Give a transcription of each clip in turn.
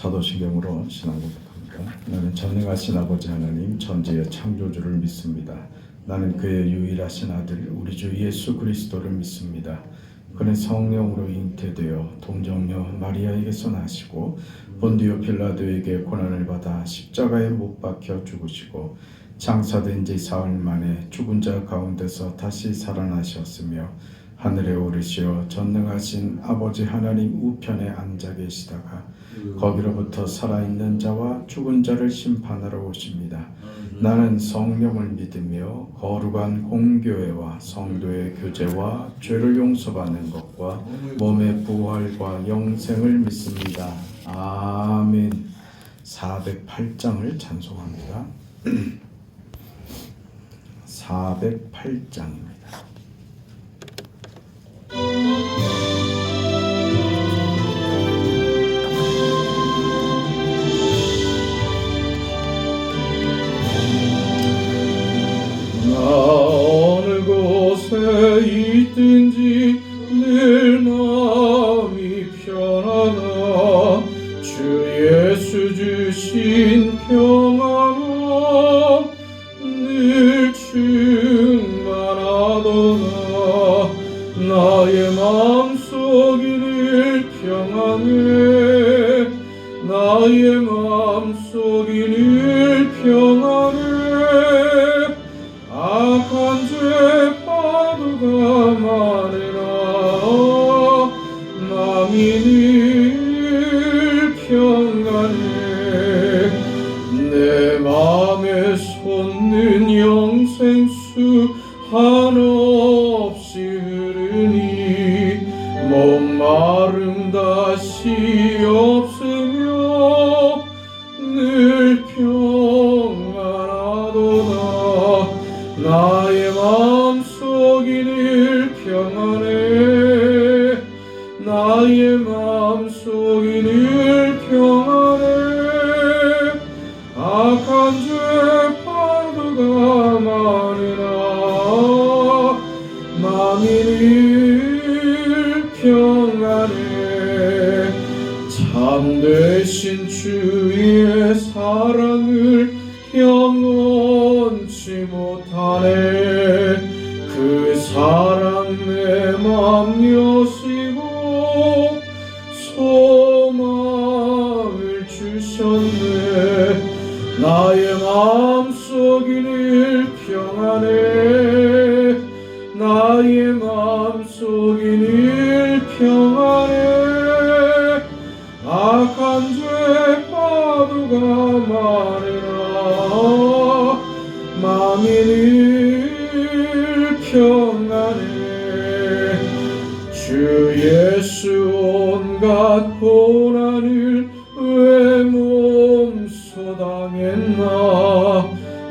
사도신경으로 신앙 고백합니다. 나는 전능하신 아버지 하나님 천지의 창조주를 믿습니다. 나는 그의 유일하신 아들 우리 주 예수 그리스도를 믿습니다. 그는 성령으로 잉태되어 동정녀 마리아에게서 나시고 본디오 빌라도에게 고난을 받아 십자가에 못 박혀 죽으시고 장사된 지 사흘 만에 죽은 자 가운데서 다시 살아나셨으며 하늘에 오르시어 전능하신 아버지 하나님 우편에 앉아 계시다가 거기로부터 살아있는 자와 죽은 자를 심판하러 오십니다. 나는 성령을 믿으며 거룩한 공교회와 성도의 교제와 죄를 용서받는 것과 몸의 부활과 영생을 믿습니다. 아멘. 408장을 찬송합니다. 408장입니다. 어느 곳에 있든지 늘 마음이 편하다. 주 예수 주신 평안함 늘 충만하도다. 나의 마음속이 늘 평안해. 나의 마음속이 늘 평안해. 악한 죄 파도가 많으나 마음이 늘 평안해. 내 마음에 솟는 영생수 한없이 흐르니 목마름 다시 없으며 늘 평안하도다. 나의 마음속이 늘 평안해. 나의 마음속이 늘 평안해. 악한 죄 파도가 많으나 마음이 늘 평안해. 참되신 주의 사랑을 영원치 못하네. 그 사랑 내 맘 여시고 소망을 주셨네. 나의 마음속이 늘 평안해. 나의 마음속이 늘 평안해. 악한 죄 파도가 많으나 마음이 늘 평안해. 주 예수 온갖 고난을 왜 몸소 당했나.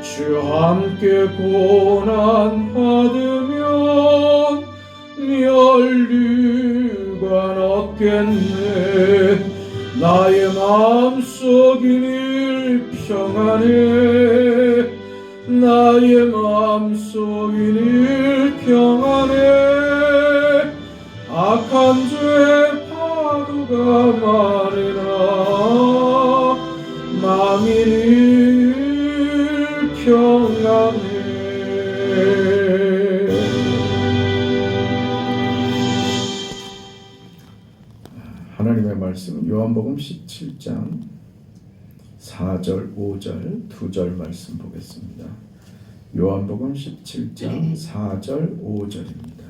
주 함께 고난 받으면 멸류관 얻겠네. 나의 마음속이 늘 평안해. 나의 마음속이 늘 평안해. 악한 죄 파도가 많으나 마음이 늘 평안해. 하나님의 말씀 요한복음 17장 4절 5절 2절 말씀 보겠습니다. 요한복음 17장 4절 5절입니다.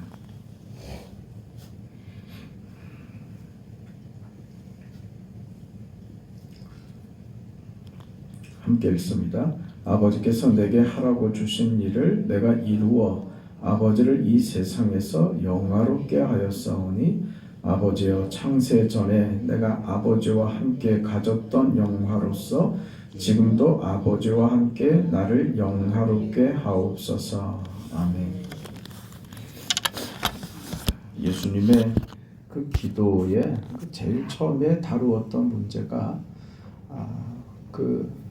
함께 읽습니다. 아버지께서 내게 하라고 주신 일을 내가 이루어 아버지를 이 세상에서 영화롭게 하였사오니 아버지여 창세 전에 내가 아버지와 함께 가졌던 영화로서 지금도 아버지와 함께 나를 영화롭게 하옵소서. 아멘. 예수님의 그 기도에 제일 처음에 다루었던 문제가 그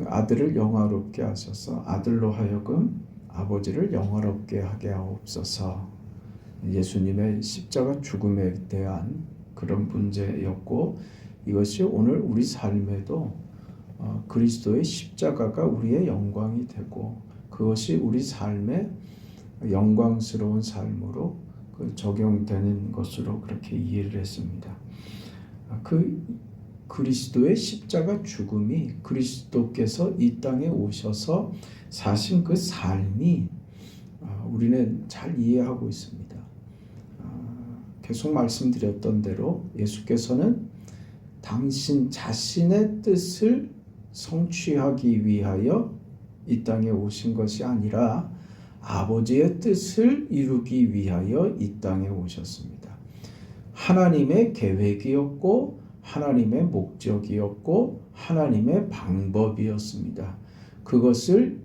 아들을 영화롭게 하셔서 아들로 하여금 아버지를 영화롭게 하게 하옵소서. 예수님의 십자가 죽음에 대한 그런 문제였고, 이것이 오늘 우리 삶에도 그리스도의 십자가가 우리의 영광이 되고, 그것이 우리 삶의 영광스러운 삶으로 적용되는 것으로 그렇게 이해를 했습니다. 그 그리스도의 십자가 죽음이, 그리스도께서 이 땅에 오셔서 사신 그 삶이 우리는 잘 이해하고 있습니다. 계속 말씀드렸던 대로 예수께서는 당신 자신의 뜻을 성취하기 위하여 이 땅에 오신 것이 아니라 아버지의 뜻을 이루기 위하여 이 땅에 오셨습니다. 하나님의 계획이었고, 하나님의 목적이었고, 하나님의 방법이었습니다. 그것을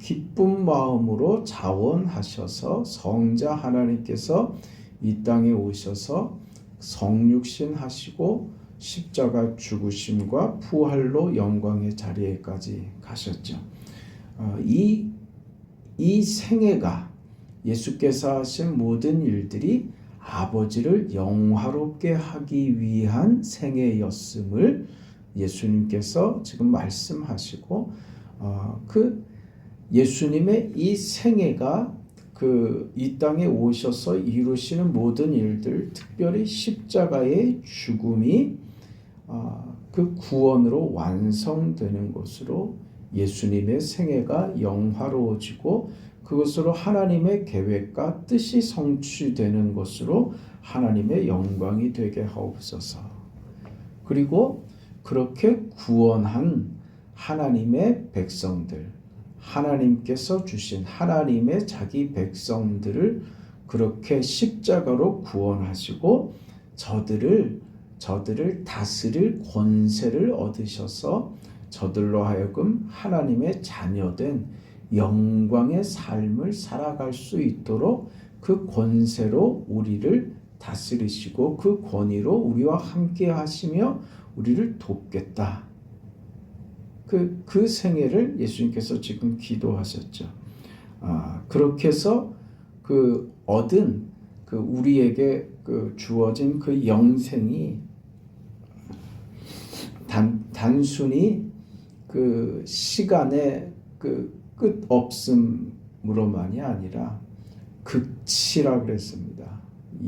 기쁜 마음으로 자원하셔서 성자 하나님께서 이 땅에 오셔서 성육신 하시고 십자가 죽으심과 부활로 영광의 자리에까지 가셨죠. 이 생애가, 예수께서 하신 모든 일들이 아버지를 영화롭게 하기 위한 생애였음을 예수님께서 지금 말씀하시고, 그 예수님의 이 생애가 이 땅에 오셔서 이루시는 모든 일들, 특별히 십자가의 죽음이 그 구원으로 완성되는 것으로 예수님의 생애가 영화로워지고, 그것으로 하나님의 계획과 뜻이 성취되는 것으로 하나님의 영광이 되게 하옵소서. 그리고 그렇게 구원한 하나님의 백성들, 하나님께서 주신 하나님의 자기 백성들을 그렇게 십자가로 구원하시고 저들을 다스릴 권세를 얻으셔서 저들로 하여금 하나님의 자녀된 영광의 삶을 살아갈 수 있도록 그 권세로 우리를 다스리시고 그 권위로 우리와 함께 하시며 우리를 돕겠다. 그 생애를 예수님께서 지금 기도하셨죠. 그렇게 해서 얻은 우리에게 주어진 그 영생이 단순히 시간의 끝 없음으로만이 아니라 극치라 그랬습니다.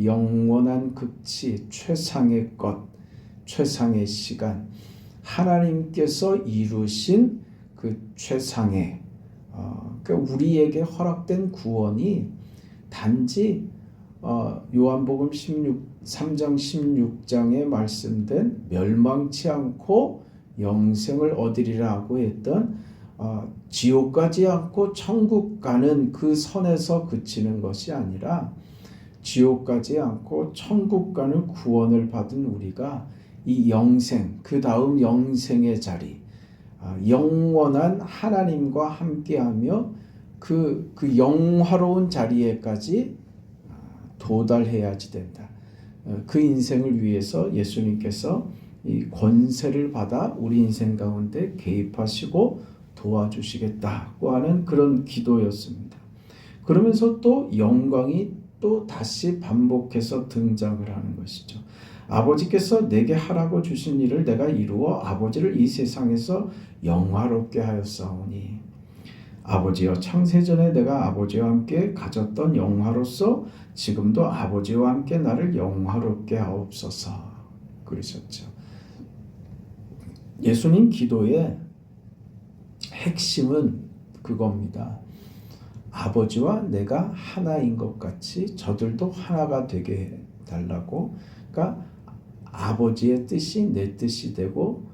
영원한 극치, 최상의 것, 최상의 시간, 하나님께서 이루신 그 최상의 우리에게 허락된 구원이 단지 요한복음 3장 16장에 말씀된 멸망치 않고 영생을 얻으리라고 했던 지옥 가지 않고 천국 가는 그 선에서 그치는 것이 아니라 지옥 가지 않고 천국 가는 구원을 받은 우리가 이 영생, 그 다음 영생의 자리, 영원한 하나님과 함께하며 그 영화로운 자리에까지 도달해야지 된다. 그 인생을 위해서 예수님께서 이 권세를 받아 우리 인생 가운데 개입하시고 도와주시겠다고 하는 그런 기도였습니다. 그러면서 또 영광이 또 다시 반복해서 등장을 하는 것이죠. 아버지께서 내게 하라고 주신 일을 내가 이루어 아버지를 이 세상에서 영화롭게 하였사오니, 아버지여, 창세전에 내가 아버지와 함께 가졌던 영화로서 지금도 아버지와 함께 나를 영화롭게 하옵소서 그러셨죠. 예수님 기도의 핵심은 그겁니다. 아버지와 내가 하나인 것 같이 저들도 하나가 되게 해달라고. 그러니까 아버지의 뜻이 내 뜻이 되고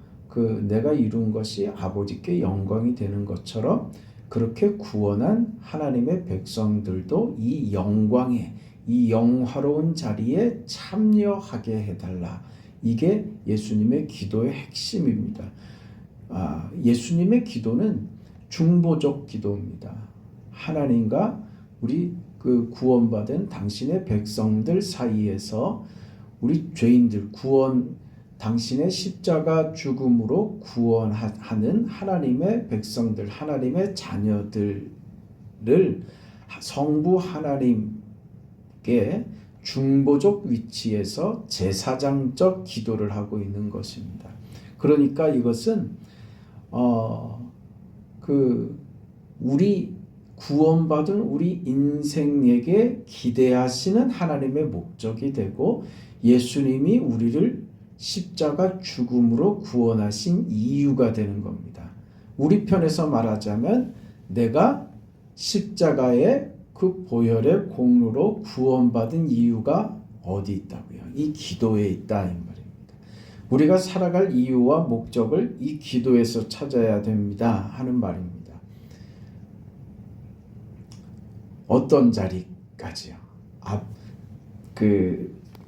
내가 이룬 것이 아버지께 영광이 되는 것처럼 그렇게 구원한 하나님의 백성들도 이 영광에, 이 영화로운 자리에 참여하게 해달라. 이게 예수님의 기도의 핵심입니다. 예수님의 기도는 중보적 기도입니다. 하나님과 우리 구원받은 당신의 백성들 사이에서 우리 죄인들 당신의 십자가 죽음으로 구원하는 하나님의 백성들, 하나님의 자녀들을 성부 하나님께 앞에 중보적 위치에서 제사장적 기도를 하고 있는 것입니다. 그러니까 이것은 우리 구원받은 우리 인생에게 기대하시는 하나님의 목적이 되고 예수님이 우리를 십자가 죽음으로 구원하신 이유가 되는 겁니다. 우리 편에서 말하자면 내가 십자가의 그 보혈의 공로로 구원받은 이유가 어디 있다고요? 이 기도에 있다 이 말입니다. 우리가 살아갈 이유와 목적을 이 기도에서 찾아야 됩니다 하는 말입니다. 어떤 자리까지요?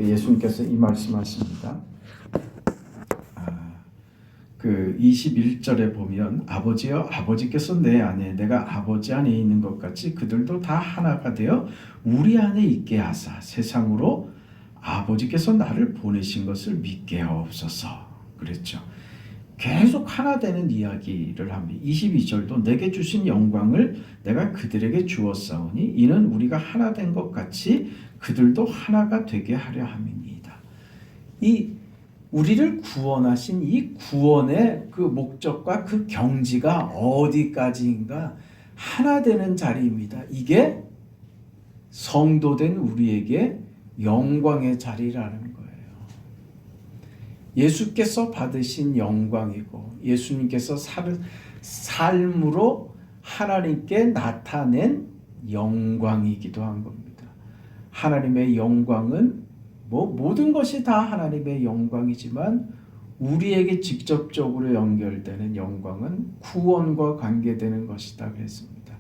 예수님께서 이 말씀하십니다. 21절에 보면 아버지여 아버지께서 내 안에 내가 아버지 안에 있는 것 같이 그들도 다 하나가 되어 우리 안에 있게 하사 세상으로 아버지께서 나를 보내신 것을 믿게 하옵소서 그랬죠. 계속 하나 되는 이야기를 합니다. 22절도 내게 주신 영광을 내가 그들에게 주었사오니 이는 우리가 하나 된 것 같이 그들도 하나가 되게 하려 함이니이다. 이 우리를 구원하신 이 구원의 그 목적과 그 경지가 어디까지인가 하나 되는 자리입니다. 이게 성도된 우리에게 영광의 자리라는 거예요. 예수께서 받으신 영광이고 예수님께서 삶으로 하나님께 나타낸 영광이기도 한 겁니다. 하나님의 영광은 모든 것이 다 하나님의 영광이지만 우리에게 직접적으로 연결되는 영광은 구원과 관계되는 것이다 그랬습니다.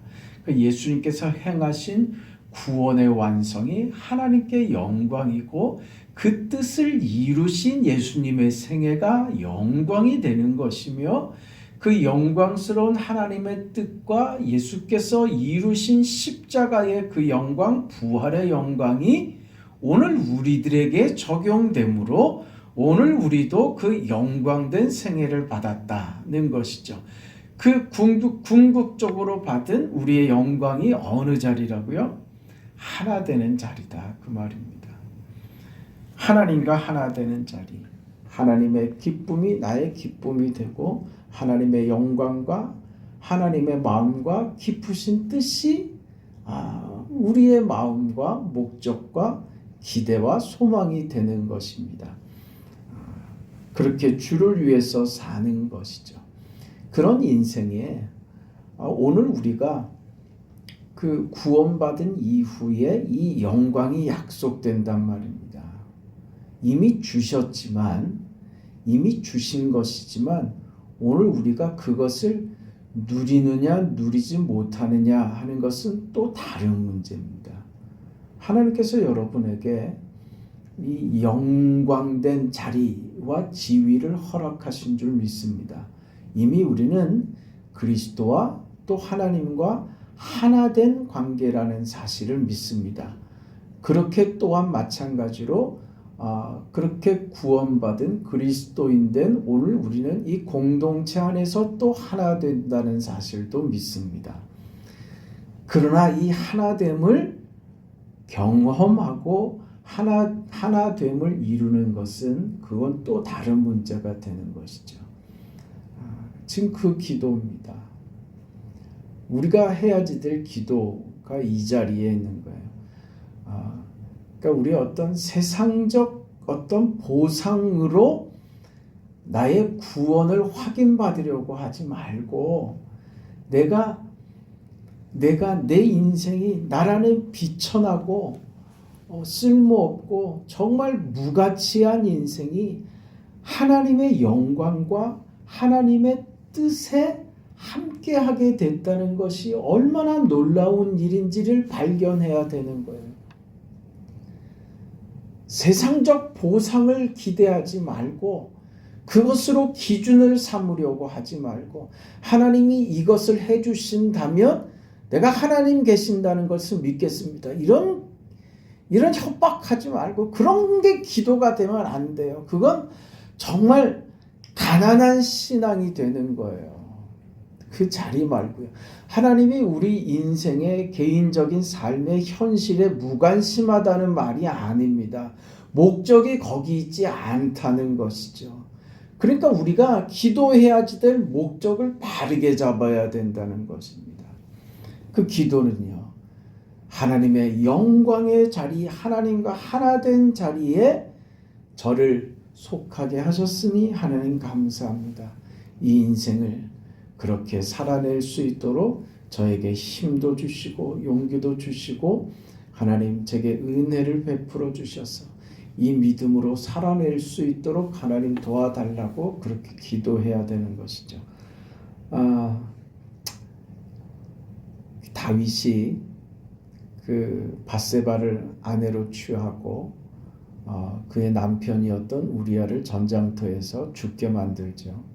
예수님께서 행하신 구원의 완성이 하나님께 영광이고 그 뜻을 이루신 예수님의 생애가 영광이 되는 것이며 그 영광스러운 하나님의 뜻과 예수께서 이루신 십자가의 그 영광, 부활의 영광이 오늘 우리들에게 적용되므로 오늘 우리도 그 영광된 생애를 받았다는 것이죠. 그 궁극적으로 받은 우리의 영광이 어느 자리라고요? 하나 되는 자리다 그 말입니다. 하나님과 하나 되는 자리, 하나님의 기쁨이 나의 기쁨이 되고 하나님의 영광과 하나님의 마음과 깊으신 뜻이 우리의 마음과 목적과 기대와 소망이 되는 것입니다. 그렇게 주를 위해서 사는 것이죠. 그런 인생에 오늘 우리가 그 구원받은 이후에 이 영광이 약속된단 말입니다. 이미 주셨지만 이미 주신 것이지만 오늘 우리가 그것을 누리느냐 누리지 못하느냐 하는 것은 또 다른 문제입니다. 하나님께서 여러분에게 이 영광된 자리와 지위를 허락하신 줄 믿습니다. 이미 우리는 그리스도와 또 하나님과 하나된 관계라는 사실을 믿습니다. 그렇게 또한 마찬가지로 그렇게 구원받은 그리스도인된 오늘 우리는 이 공동체 안에서 또 하나 된다는 사실도 믿습니다. 그러나 이 하나됨을 경험하고 하나됨을 이루는 것은 그건 또 다른 문제가 되는 것이죠. 지금 그 기도입니다. 우리가 해야지 될 기도가 이 자리에 있는 거예요. 그러니까 우리 어떤 세상적 어떤 보상으로 나의 구원을 확인받으려고 하지 말고 내가 내 인생이 나라는 비천하고 쓸모없고 정말 무가치한 인생이 하나님의 영광과 하나님의 뜻에 함께하게 됐다는 것이 얼마나 놀라운 일인지를 발견해야 되는 거예요. 세상적 보상을 기대하지 말고 그것으로 기준을 삼으려고 하지 말고 하나님이 이것을 해주신다면 내가 하나님 계신다는 것을 믿겠습니다. 이런 협박하지 말고 그런 게 기도가 되면 안 돼요. 그건 정말 가난한 신앙이 되는 거예요. 그 자리 말고요. 하나님이 우리 인생의 개인적인 삶의 현실에 무관심하다는 말이 아닙니다. 목적이 거기 있지 않다는 것이죠. 그러니까 우리가 기도해야지 될 목적을 바르게 잡아야 된다는 것입니다. 그 기도는요, 하나님의 영광의 자리, 하나님과 하나 된 자리에 저를 속하게 하셨으니 하나님 감사합니다. 이 인생을 그렇게 살아낼 수 있도록 저에게 힘도 주시고 용기도 주시고 하나님 제게 은혜를 베풀어 주셔서 이 믿음으로 살아낼 수 있도록 하나님 도와달라고 그렇게 기도해야 되는 것이죠. 다윗이 그 밧세바를 아내로 취하고 그의 남편이었던 우리아를 전장터에서 죽게 만들죠.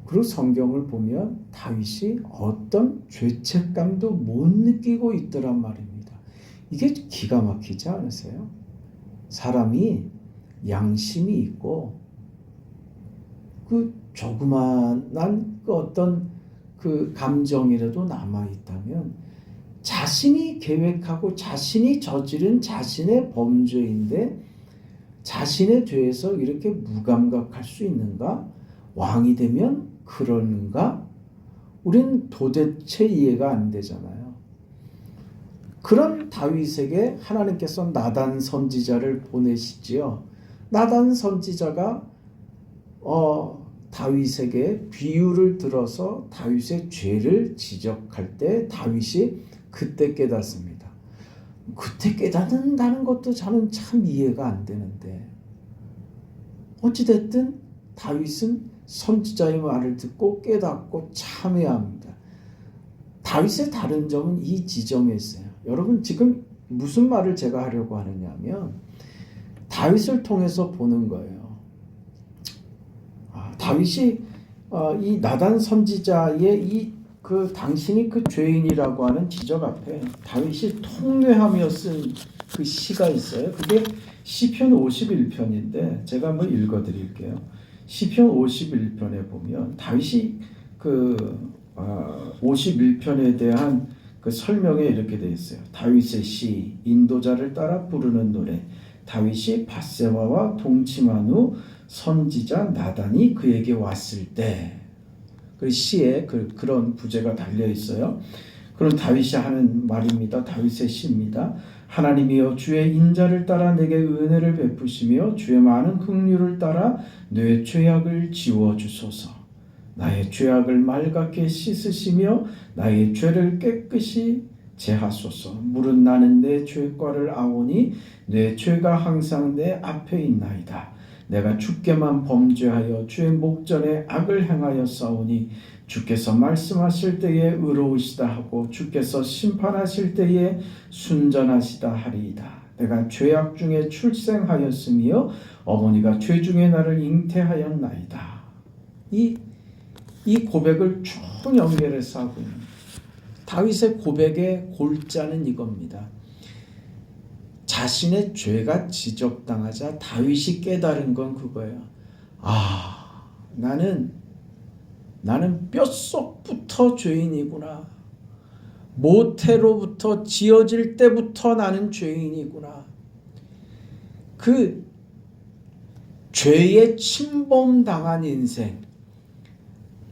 그리고 성경을 보면 다윗이 어떤 죄책감도 못 느끼고 있더란 말입니다. 이게 기가 막히지 않으세요? 사람이 양심이 있고 그 조그만한 그 어떤 그 감정이라도 남아 있다면 자신이 계획하고 자신이 저지른 자신의 범죄인데 자신의 죄에서 이렇게 무감각할 수 있는가? 왕이 되면 그러는가? 우린 도대체 이해가 안 되잖아요. 그런 다윗에게 하나님께서 나단 선지자를 보내시지요. 나단 선지자가 다윗에게 비유를 들어서 다윗의 죄를 지적할 때 다윗이 그때 깨닫습니다. 그때 깨닫는다는 것도 저는 참 이해가 안 되는데 어찌됐든 다윗은 선지자의 말을 듣고 깨닫고 참여합니다. 다윗의 다른 점은 이 지점에 있어요. 여러분 지금 무슨 말을 제가 하려고 하느냐면 다윗을 통해서 보는 거예요. 다윗이 이 나단 선지자의 그 당신이 그 죄인이라고 하는 지적 앞에 다윗이 통회하며 쓴 그 시가 있어요. 그게 시편 51편인데 제가 한번 읽어드릴게요. 시편 51편에 보면 다윗이 그 51편에 대한 그 설명에 이렇게 되어 있어요. 다윗의 시, 인도자를 따라 부르는 노래. 다윗이 밧세바와 동침한 후 선지자 나단이 그에게 왔을 때, 그 시에 그런 부제가 달려 있어요. 그런 다윗이 하는 말입니다. 다윗의 시입니다. 하나님이여 주의 인자를 따라 내게 은혜를 베푸시며 주의 많은 긍휼을 따라 내 죄악을 지워 주소서. 나의 죄악을 맑게 씻으시며 나의 죄를 깨끗이 제하소서. 물은 나는 내 죄과를 아오니 내 죄가 항상 내 앞에 있나이다. 내가 주께만 범죄하여 주의 목전에 악을 행하여 싸우니 주께서 말씀하실 때에 의로우시다 하고 주께서 심판하실 때에 순전하시다 하리이다. 내가 죄악 중에 출생하였으며 어머니가 죄 중에 나를 잉태하였나이다. 이 고백을 쭉 연결해서 하고 있는 다윗의 고백의 골자는 이겁니다. 자신의 죄가 지적당하자 다윗이 깨달은 건 그거예요. 나는 뼛속부터 죄인이구나. 모태로부터 지어질 때부터 나는 죄인이구나. 그 죄에 침범당한 인생,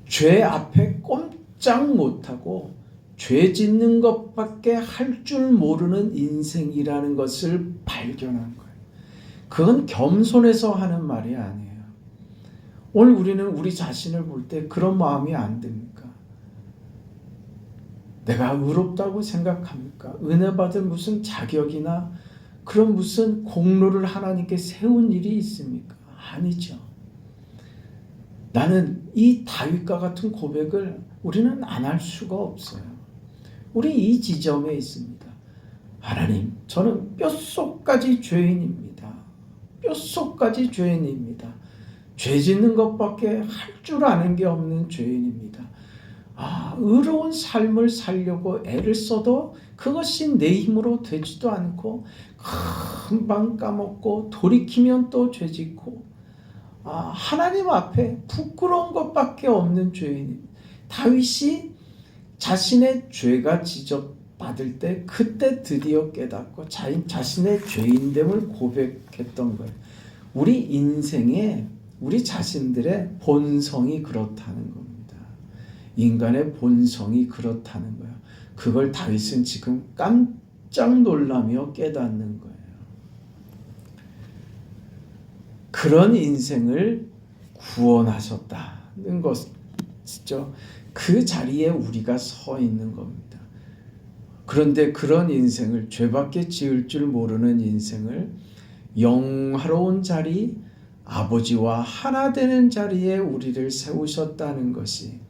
죄 앞에 꼼짝 못하고 죄 짓는 것밖에 할 줄 모르는 인생이라는 것을 발견한 거예요. 그건 겸손해서 하는 말이 아니에요. 오늘 우리는 우리 자신을 볼 때 그런 마음이 안 듭니까? 내가 의롭다고 생각합니까? 은혜 받을 무슨 자격이나 그런 무슨 공로를 하나님께 세운 일이 있습니까? 아니죠. 나는 이 다윗과 같은 고백을 우리는 안 할 수가 없어요. 우리 이 지점에 있습니다. 하나님, 저는 뼛속까지 죄인입니다. 뼛속까지 죄인입니다. 죄 짓는 것밖에 할 줄 아는 게 없는 죄인입니다. 의로운 삶을 살려고 애를 써도 그것이 내 힘으로 되지도 않고 금방 까먹고 돌이키면 또 죄 짓고 하나님 앞에 부끄러운 것밖에 없는 죄인입니다. 다윗이 자신의 죄가 지적받을 때 그때 드디어 깨닫고 자신의 죄인됨을 고백했던 거예요. 우리 인생에 우리 자신들의 본성이 그렇다는 겁니다. 인간의 본성이 그렇다는 거예요. 그걸 다윗은 지금 깜짝 놀라며 깨닫는 거예요. 그런 인생을 구원하셨다는 것이죠. 그 자리에 우리가 서 있는 겁니다. 그런데 그런 인생을, 죄밖에 지을 줄 모르는 인생을 영화로운 자리, 아버지와 하나 되는 자리에 우리를 세우셨다는 것이,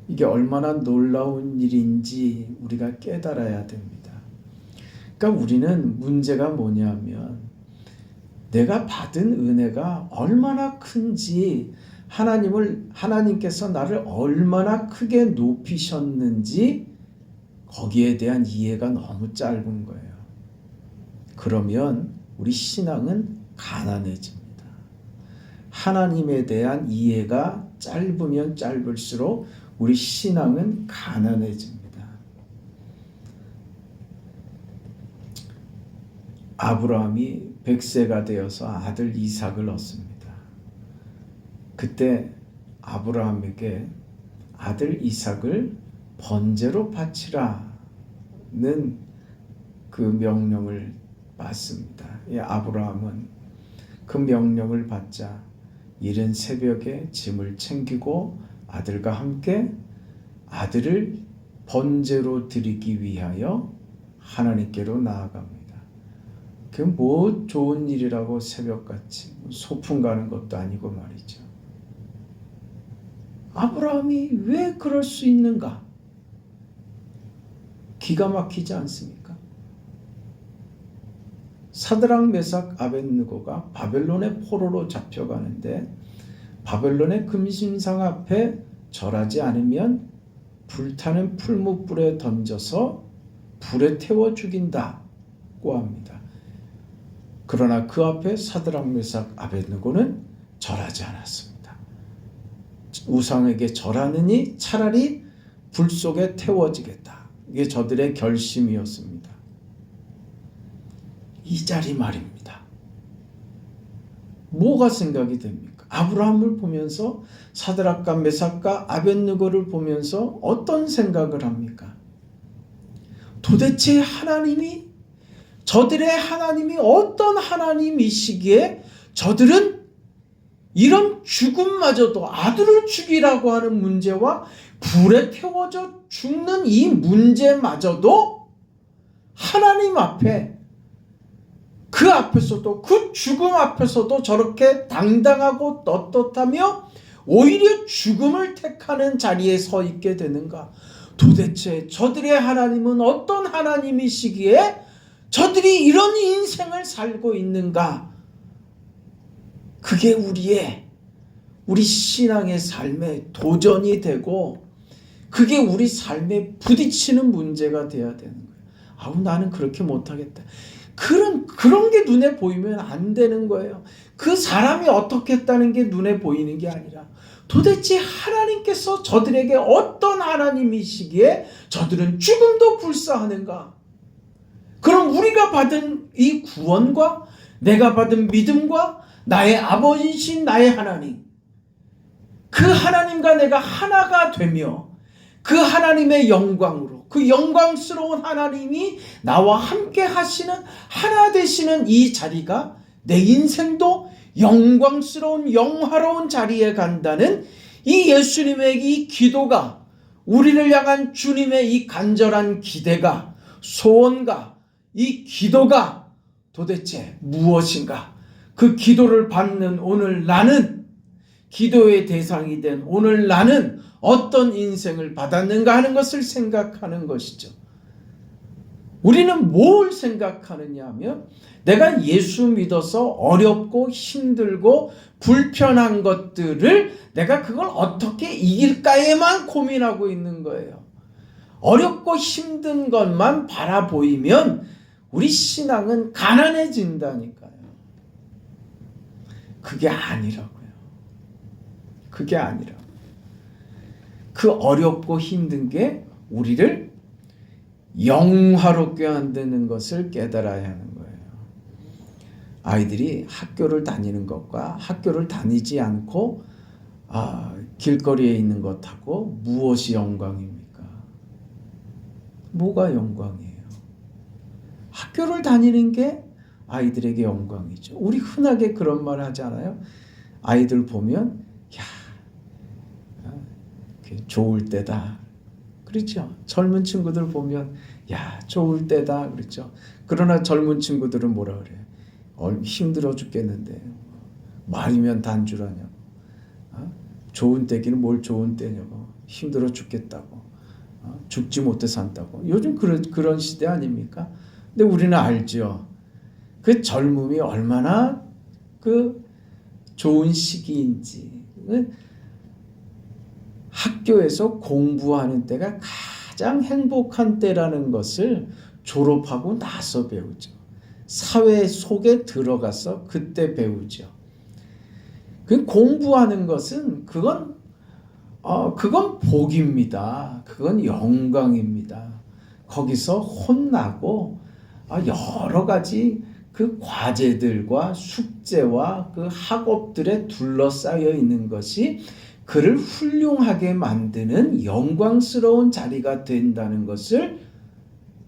이게 얼마나 놀라운 일인지 우리가 깨달아야 됩니다. 그러니까 우리는 문제가 뭐냐면, 내가 받은 은혜가 얼마나 큰지, 하나님께서 나를 얼마나 크게 높이셨는지 거기에 대한 이해가 너무 짧은 거예요. 그러면 우리 신앙은 가난해집니다. 하나님에 대한 이해가 짧으면 짧을수록 우리 신앙은 가난해집니다. 아브라함이 100세가 되어서 아들 이삭을 얻습니다. 그때 아브라함에게 아들 이삭을 번제로 바치라는 그 명령을 받습니다. 아브라함은 그 명령을 받자 이른 새벽에 짐을 챙기고 아들과 함께 아들을 번제로 드리기 위하여 하나님께로 나아갑니다. 그 뭐 좋은 일이라고 새벽같이 소풍 가는 것도 아니고 말이죠. 아브라함이 왜 그럴 수 있는가? 기가 막히지 않습니까? 사드락, 메삭, 아벳느고가 바벨론의 포로로 잡혀가는데 바벨론의 금신상 앞에 절하지 않으면 불타는 풀무불에 던져서 불에 태워 죽인다고 합니다. 그러나 그 앞에 사드락, 메삭, 아벳느고는 절하지 않았습니다. 우상에게 절하느니 차라리 불 속에 태워지겠다. 이게 저들의 결심이었습니다. 이 자리 말입니다. 뭐가 생각이 됩니까? 아브라함을 보면서, 사드락과 메삭과 아벳느고를 보면서 어떤 생각을 합니까? 도대체 하나님이, 저들의 하나님이 어떤 하나님이시기에 저들은 이런 죽음마저도, 아들을 죽이라고 하는 문제와 불에 태워져 죽는 이 문제마저도 하나님 앞에, 그 앞에서도, 그 죽음 앞에서도 저렇게 당당하고 떳떳하며 오히려 죽음을 택하는 자리에 서 있게 되는가? 도대체 저들의 하나님은 어떤 하나님이시기에 저들이 이런 인생을 살고 있는가? 그게 우리 신앙의 삶에 도전이 되고, 그게 우리 삶에 부딪히는 문제가 돼야 되는 거예요. 아우, 나는 그렇게 못하겠다. 그런 게 눈에 보이면 안 되는 거예요. 그 사람이 어떻게 했다는 게 눈에 보이는 게 아니라, 도대체 하나님께서 저들에게 어떤 하나님이시기에 저들은 죽음도 불사하는가? 그럼 우리가 받은 이 구원과 내가 받은 믿음과 나의 아버지신 나의 하나님, 그 하나님과 내가 하나가 되며 그 하나님의 영광으로, 그 영광스러운 하나님이 나와 함께 하시는, 하나 되시는 이 자리가 내 인생도 영광스러운 영화로운 자리에 간다는 이 예수님의 이 기도가, 우리를 향한 주님의 이 간절한 기대가, 소원가, 이 기도가 도대체 무엇인가? 그 기도를 받는 오늘 나는, 기도의 대상이 된 오늘 나는 어떤 인생을 받았는가 하는 것을 생각하는 것이죠. 우리는 뭘 생각하느냐 하면, 내가 예수 믿어서 어렵고 힘들고 불편한 것들을 내가 그걸 어떻게 이길까에만 고민하고 있는 거예요. 어렵고 힘든 것만 바라보이면 우리 신앙은 가난해진다니까요. 그게 아니라고요. 그게 아니라, 그 어렵고 힘든 게 우리를 영화롭게 만드는 것을 깨달아야 하는 거예요. 아이들이 학교를 다니는 것과 학교를 다니지 않고 길거리에 있는 것하고 무엇이 영광입니까? 뭐가 영광이에요? 학교를 다니는 게 아이들에게 영광이죠. 우리 흔하게 그런 말 하잖아요. 아이들 보면 야, 좋을 때다. 그렇죠? 젊은 친구들 보면 야, 좋을 때다. 그렇죠? 그러나 젊은 친구들은 뭐라 그래요? 힘들어 죽겠는데 말이면 단주라냐고. 좋은 때기는 뭘 좋은 때냐고. 힘들어 죽겠다고. 죽지 못해 산다고. 요즘 그런 시대 아닙니까? 근데 우리는 알죠. 그 젊음이 얼마나 그 좋은 시기인지. 학교에서 공부하는 때가 가장 행복한 때라는 것을 졸업하고 나서 배우죠. 사회 속에 들어가서 그때 배우죠. 그 공부하는 것은 그건 복입니다. 그건 영광입니다. 거기서 혼나고 여러 가지 그 과제들과 숙제와 그 학업들에 둘러싸여 있는 것이 그를 훌륭하게 만드는 영광스러운 자리가 된다는 것을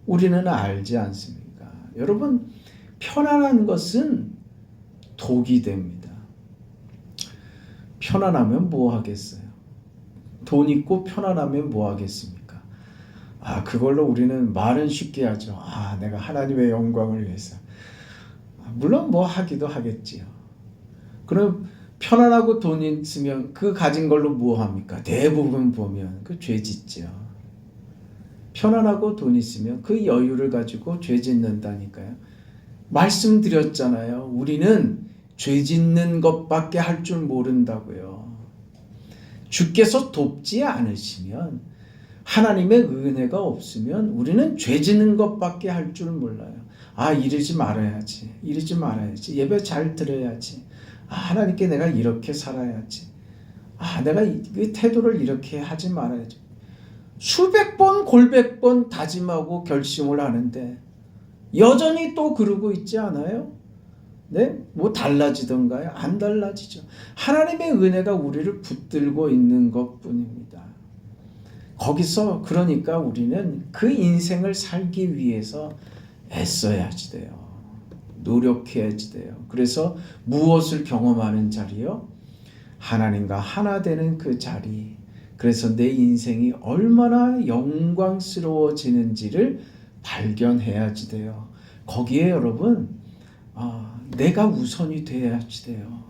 우리는 알지 않습니까? 여러분, 편안한 것은 독이 됩니다. 편안하면 뭐 하겠어요? 돈 있고 편안하면 뭐 하겠습니까? 그걸로 우리는 말은 쉽게 하죠. 내가 하나님의 영광을 위해서. 물론 뭐 하기도 하겠지요. 그럼 편안하고 돈 있으면 그 가진 걸로 뭐 합니까? 대부분 보면 그 죄 짓죠. 편안하고 돈 있으면 그 여유를 가지고 죄 짓는다니까요. 말씀드렸잖아요. 우리는 죄 짓는 것밖에 할 줄 모른다고요. 주께서 돕지 않으시면, 하나님의 은혜가 없으면 우리는 죄 짓는 것밖에 할 줄 몰라요. 이러지 말아야지. 이러지 말아야지. 예배 잘 드려야지. 하나님께 내가 이렇게 살아야지. 내가 이 태도를 이렇게 하지 말아야지. 수백 번, 골백 번 다짐하고 결심을 하는데 여전히 또 그러고 있지 않아요? 네? 뭐 달라지던가요? 안 달라지죠. 하나님의 은혜가 우리를 붙들고 있는 것뿐입니다. 거기서 그러니까 우리는 그 인생을 살기 위해서 애써야지 돼요. 노력해야지 돼요. 그래서 무엇을 경험하는 자리요? 하나님과 하나 되는 그 자리. 그래서 내 인생이 얼마나 영광스러워지는지를 발견해야지 돼요. 거기에 여러분, 내가 우선이 돼야지 돼요.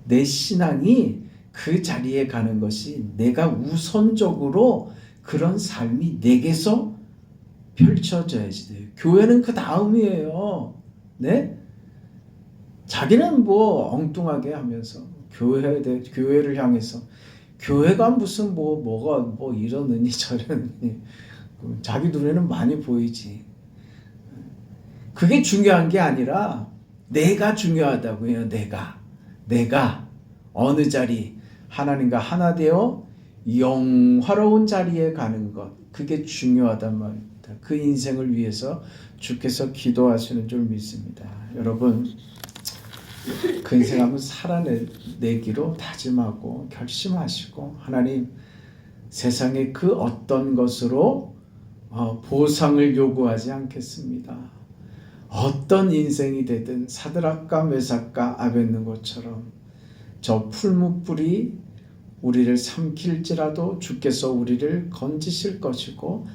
내 신앙이 그 자리에 가는 것이 내가 우선적으로 그런 삶이 내게서 펼쳐져야지 돼요. 교회는 그 다음이에요. 네? 자기는 뭐 엉뚱하게 하면서 교회를 향해서 교회가 무슨 뭐가 이러느니 저러느니 자기 눈에는 많이 보이지. 그게 중요한 게 아니라 내가 중요하다고요. 내가 어느 자리 하나님과 하나 되어 영화로운 자리에 가는 것, 그게 중요하단 말입니다. 그 인생을 위해서 주께서 기도하시는 줄 믿습니다. 여러분, 그 인생 한번 살아내기로 다짐하고 결심하시고, 하나님, 세상의 그 어떤 것으로 보상을 요구하지 않겠습니다. 어떤 인생이 되든 사드락과 메삭과 아벳느고처럼 저 풀무불이 우리를 삼킬지라도 주께서 우리를 건지실 것이고,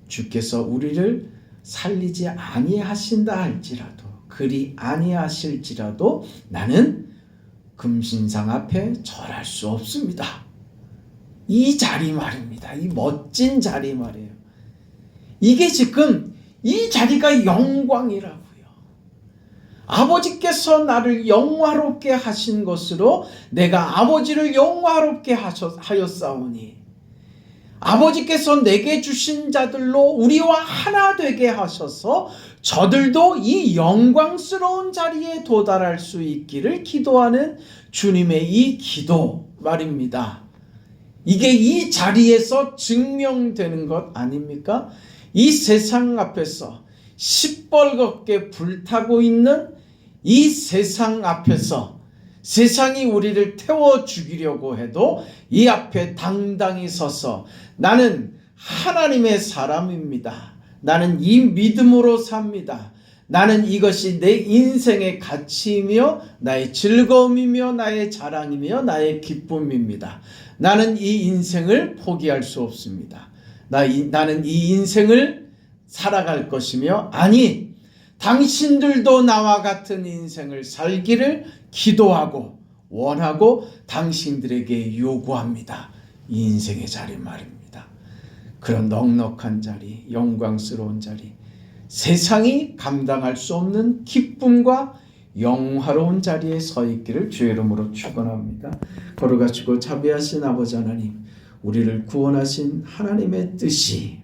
주께서 우리를 살리지 아니하신다 할지라도, 그리 아니하실지라도 나는 금신상 앞에 절할 수 없습니다. 이 자리 말입니다. 이 멋진 자리 말이에요. 이게 지금 이 자리가 영광이라고요. 아버지께서 나를 영화롭게 하신 것으로 내가 아버지를 영화롭게 하였사오니, 아버지께서 내게 주신 자들로 우리와 하나 되게 하셔서 저들도 이 영광스러운 자리에 도달할 수 있기를 기도하는 주님의 이 기도 말입니다. 이게 이 자리에서 증명되는 것 아닙니까? 이 세상 앞에서 시뻘겋게 불타고 있는 이 세상 앞에서 세상이 우리를 태워 죽이려고 해도 이 앞에 당당히 서서 나는 하나님의 사람입니다. 나는 이 믿음으로 삽니다. 나는 이것이 내 인생의 가치이며 나의 즐거움이며 나의 자랑이며 나의 기쁨입니다. 나는 이 인생을 포기할 수 없습니다. 나는 이 인생을 살아갈 것이며 아니 당신들도 나와 같은 인생을 살기를 기도하고 원하고 당신들에게 요구합니다. 이 인생의 자리 말입니다. 그런 넉넉한 자리, 영광스러운 자리, 세상이 감당할 수 없는 기쁨과 영화로운 자리에 서 있기를 주의 이름으로 축원합니다. 거룩하시고 자비하신 아버지 하나님, 우리를 구원하신 하나님의 뜻이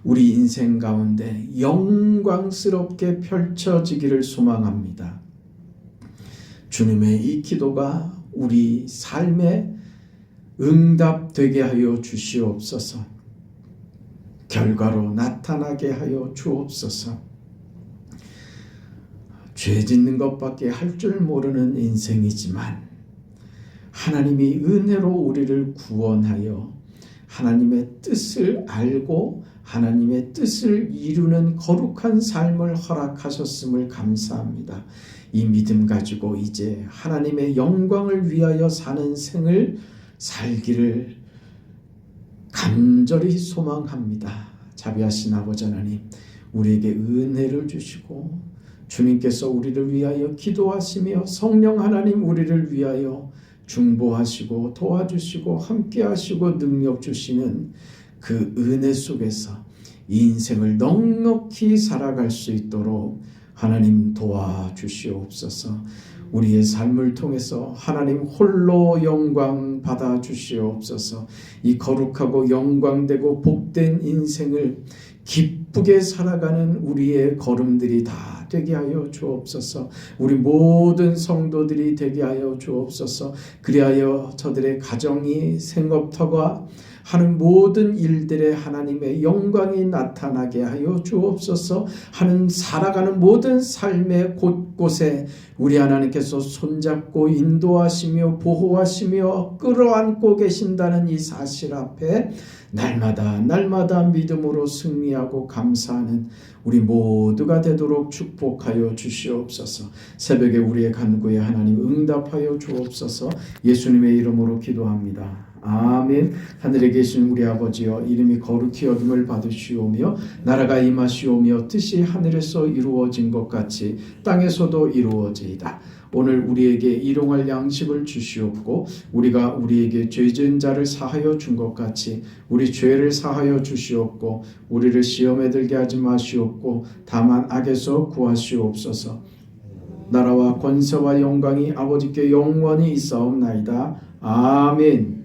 우리 인생 가운데 영광스럽게 펼쳐지기를 소망합니다. 주님의 이 기도가 우리 삶에 응답되게 하여 주시옵소서. 결과로 나타나게 하여 주옵소서. 죄 짓는 것밖에 할 줄 모르는 인생이지만 하나님이 은혜로 우리를 구원하여 하나님의 뜻을 알고 하나님의 뜻을 이루는 거룩한 삶을 허락하셨음을 감사합니다. 이 믿음 가지고 이제 하나님의 영광을 위하여 사는 생을 살기를 간절히 소망합니다. 자비하신 아버지 하나님, 우리에게 은혜를 주시고 주님께서 우리를 위하여 기도하시며 성령 하나님 우리를 위하여 중보하시고 도와주시고 함께하시고 능력 주시는 그 은혜 속에서 이 인생을 넉넉히 살아갈 수 있도록 하나님 도와주시옵소서. 우리의 삶을 통해서 하나님 홀로 영광 받아 주시옵소서. 이 거룩하고 영광되고 복된 인생을 기쁘게 살아가는 우리의 걸음들이 다 되게 하여 주옵소서. 우리 모든 성도들이 되게 하여 주옵소서. 그리하여 저들의 가정이 생업터가 하는 모든 일들에 하나님의 영광이 나타나게 하여 주옵소서. 하는 살아가는 모든 삶의 곳곳에 우리 하나님께서 손잡고 인도하시며 보호하시며 끌어안고 계신다는 이 사실 앞에 날마다 믿음으로 승리하고 감사하는 우리 모두가 되도록 축복하여 주시옵소서. 새벽에 우리의 간구에 하나님 응답하여 주옵소서. 예수님의 이름으로 기도합니다. 아멘. 하늘에 계신 우리 아버지여, 이름이 거룩히 여김을 받으시오며 나라가 임하시오며 뜻이 하늘에서 이루어진 것 같이 땅에서도 이루어지이다. 오늘 우리에게 일용할 양식을 주시옵고 우리가 우리에게 죄 지은 자를 사하여 준 것 같이 우리 죄를 사하여 주시옵고 우리를 시험에 들게 하지 마시옵고 다만 악에서 구하시옵소서. 나라와 권세와 영광이 아버지께 영원히 있사옵나이다. 아멘.